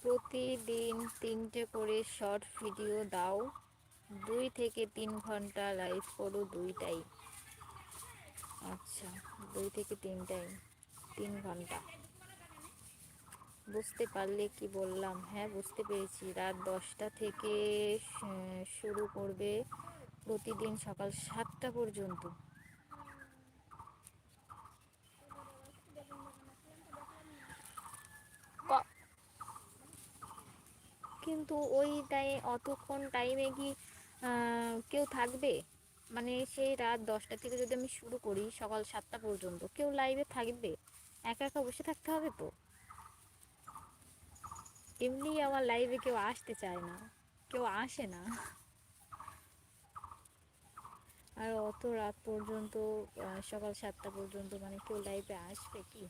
প্রতিদিন 3টে করে শর্ট ভিডিও দাও, 2 থেকে 3 ঘন্টা লাইভ করো, দুইটাই। আচ্ছা, 2 থেকে 3 টাইম, 3 ঘন্টা। বুঝতে পারলে কি বললাম? হ্যাঁ, বুঝতে পেরেছি। রাত 10টা থেকে শুরু করবে, প্রতিদিন সকাল 7টা পর্যন্ত। ক- কিন্তু ওই অতক্ষণ টাইমে কি কেউ থাকবে? মানে সেই রাত 10টা থেকে যদি আমি শুরু করি সকাল 7টা পর্যন্ত, কেউ লাইভে থাকবে? একা একা বসে থাকতে হবে তো। এমনি আমার লাইভে কেউ আসতে চায় না, কেউ আসে না। আর অত রাত পর্যন্ত, সকাল 7টা পর্যন্ত মানে কেউ লাইভে আসবে কি?